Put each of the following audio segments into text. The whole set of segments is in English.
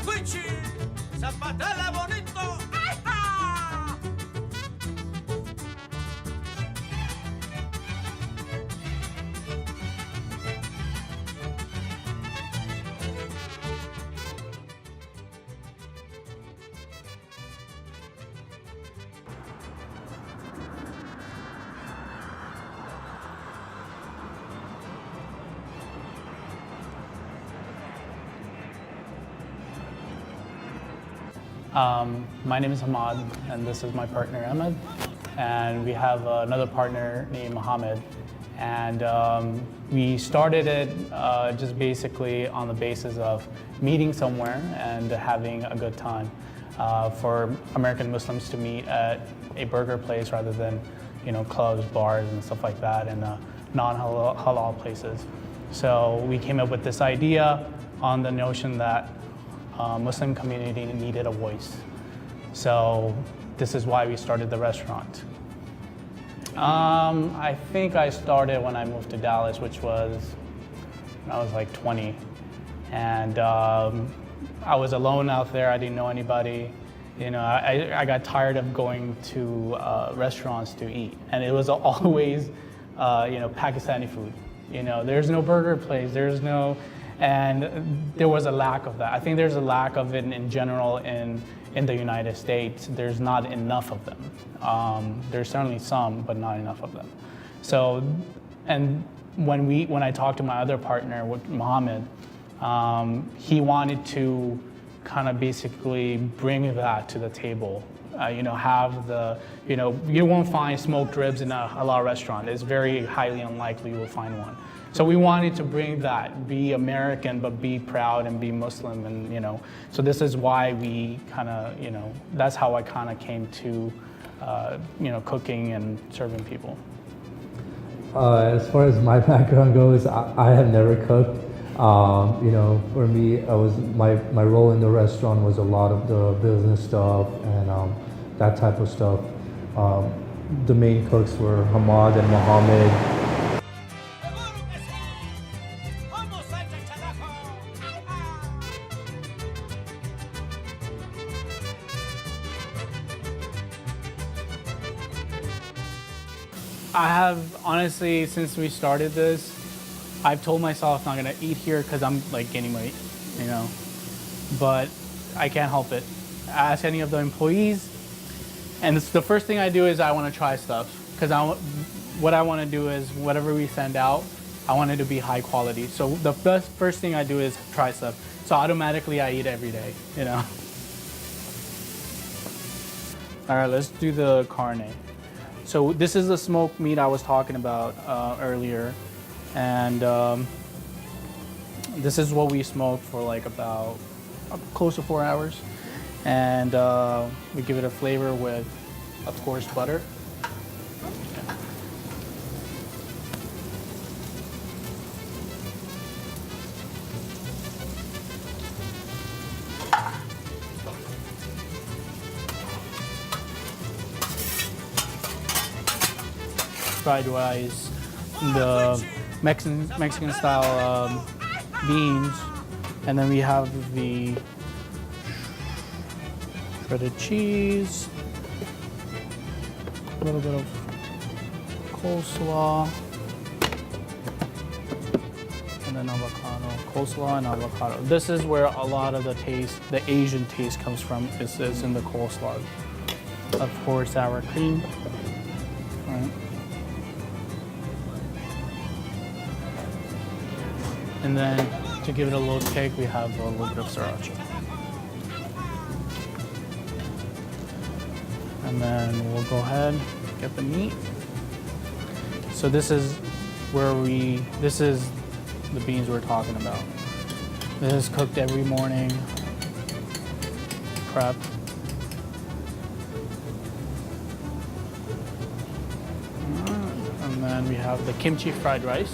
Fuichi, Zapatala bonito. ¡Ajá! My name is Hamad, and this is my partner Ahmed, and we have another partner named Mohammed. And we started it just basically on the basis of meeting somewhere and having a good time for American Muslims to meet at a burger place rather than, clubs, bars, and stuff like that, and non-halal places. So we came up with this idea on the notion that Muslim community needed a voice. So this is why we started the restaurant. I think I started when I moved to Dallas, which was when I was like 20. And I was alone out there, I didn't know anybody. I got tired of going to restaurants to eat. And it was always, Pakistani food. There's no burger place, and there was a lack of that. I think there's a lack of it in general in the United States. There's not enough of them. There's certainly some, but not enough of them. So, and when I talked to my other partner, with Mohammed, he wanted to kind of basically bring that to the table. Have the, you won't find smoked ribs in a halal restaurant. It's very highly unlikely you will find one. So we wanted to bring that, be American, but be proud and be Muslim, and so this is why we kind of, that's how I kind of came to, cooking and serving people. As far as my background goes, I have never cooked. For me, my role in the restaurant was a lot of the business stuff and that type of stuff. The main cooks were Hamad and Mohammed. I have, honestly, since we started this, I've told myself I'm not gonna eat here because I'm like gaining weight, but I can't help it. Ask any of the employees, and the first thing I do is I want to try stuff, because what I want to do is whatever we send out, I want it to be high quality. So the first thing I do is try stuff. So automatically I eat every day, All right, let's do the carne. So this is the smoked meat I was talking about earlier. And this is what we smoke for like about close to 4 hours. And we give it a flavor with, of course, butter. Yeah. Fried rice, the Mexican style beans, and then we have the shredded cheese, a little bit of coleslaw, and then avocado. Coleslaw and avocado. This is where a lot of the taste, the Asian taste, comes from. This is in the coleslaw. Of course, sour cream. All right. And then to give it a little kick, we have a little bit of sriracha. And then we'll go ahead, get the meat. So this is this is the beans we're talking about. This is cooked every morning, prep. And then we have the kimchi fried rice.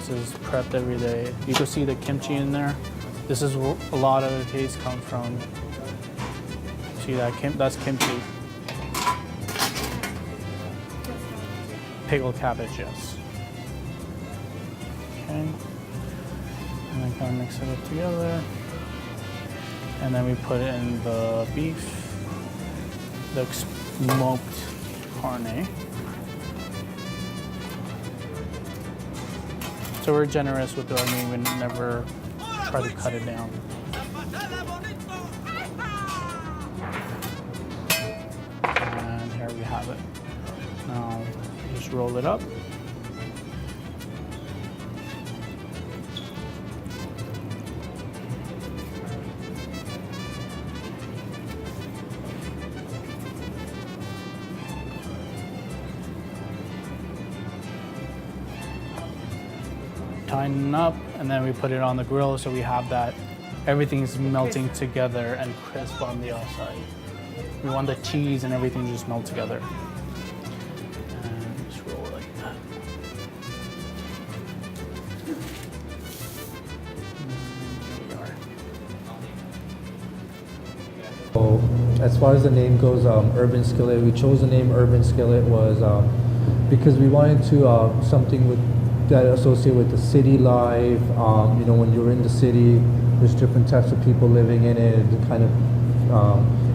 This is prepped every day. You can see the kimchi in there. This is where a lot of the taste comes from. See that? That's kimchi. Pickled cabbage, yes. Okay. And then kind of mix it up together. And then we put in the beef, the smoked carne. So we're generous with our meat. We never try to cut it down. And here we have it. Now just roll it up. Tighten up, and then we put it on the grill so we have that everything's melting together and crisp on the outside. We want the cheese and everything to just melt together. And just roll it like that. And there we are. So, as far as the name goes, Urban Skillet, we chose the name Urban Skillet was because we wanted to something with that associate with the city life. You know, when you're in the city, there's different types of people living in it. It kind of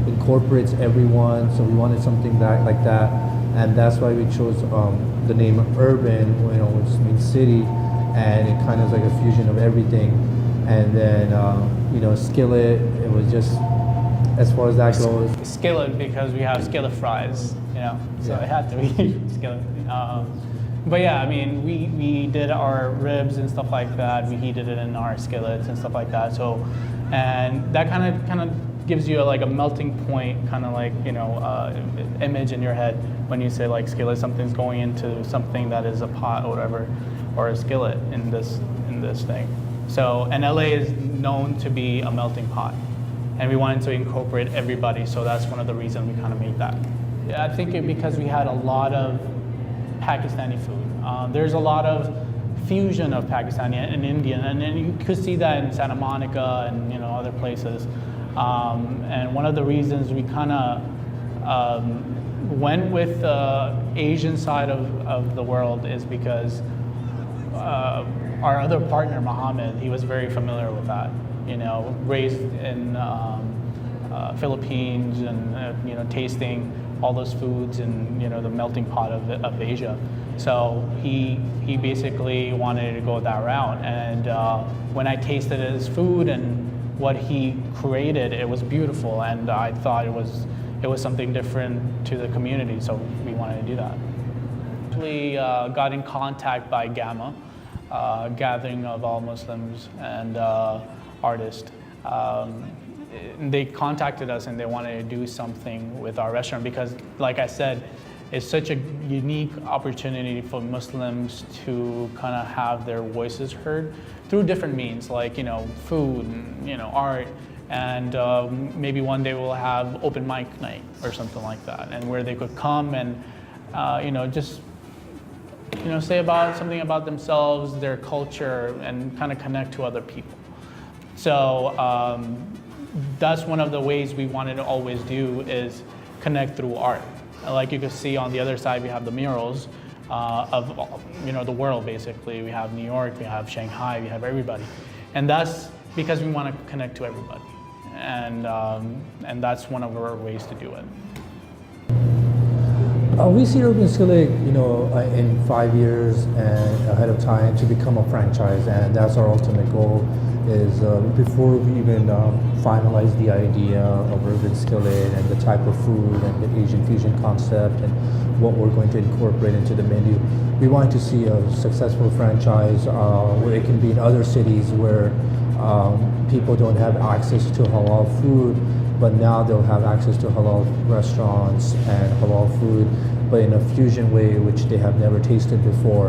incorporates everyone. So we wanted something that like that, and that's why we chose the name Urban, you know, which means city, and it kind of is like a fusion of everything. And then you know, Skillet, it was just as far as that goes. Skillet because we have skillet fries, you know, so Yeah. it had to be skillet. But yeah, I mean, we did our ribs and stuff like that. We heated it in our skillets and stuff like that. So, and that kind of gives you like a melting point, kind of like, you know, image in your head when you say like skillet, something's going into something that is a pot or whatever, or a skillet in this thing. So, and LA is known to be a melting pot, and we wanted to incorporate everybody. So that's one of the reasons we kind of made that. Yeah, I think because we had a lot of Pakistani food. There's a lot of fusion of Pakistani and Indian, and you could see that in Santa Monica and, you know, other places. And one of the reasons we kind of went with the Asian side of the world is because our other partner, Mohammed, he was very familiar with that. You know, raised in Philippines and you know, tasting all those foods and, you know, the melting pot of Asia. So he basically wanted to go that route. And when I tasted his food and what he created, it was beautiful, and I thought it was something different to the community. So we wanted to do that. We got in contact by Gamma, gathering of all Muslims and artists. They contacted us and they wanted to do something with our restaurant because, like I said, it's such a unique opportunity for Muslims to kind of have their voices heard through different means, like, you know, food and, you know, art, and maybe one day we'll have open mic night or something like that, and where they could come and you know, just, you know, say about something about themselves, their culture, and kind of connect to other people. So that's one of the ways we wanted to always do, is connect through art. Like you can see on the other side, we have the murals of, you know, the world basically. We have New York, we have Shanghai, we have everybody, and that's because we want to connect to everybody, and that's one of our ways to do it. We see Urban Skillet, you know, in 5 years and ahead of time to become a franchise, and that's our ultimate goal. Is before we even finalize the idea of Urban Skillet and the type of food and the Asian fusion concept and what we're going to incorporate into the menu, we want to see a successful franchise where it can be in other cities where people don't have access to halal food, but now they'll have access to halal restaurants and halal food, but in a fusion way which they have never tasted before.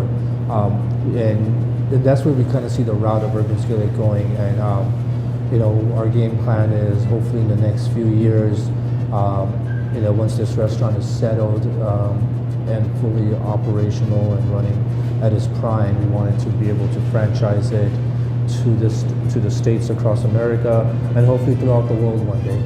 And that's where we kind of see the route of Urban Skillet going. And you know, our game plan is hopefully in the next few years, you know, once this restaurant is settled and fully operational and running at its prime, we wanted to be able to franchise it to the states across America and hopefully throughout the world one day.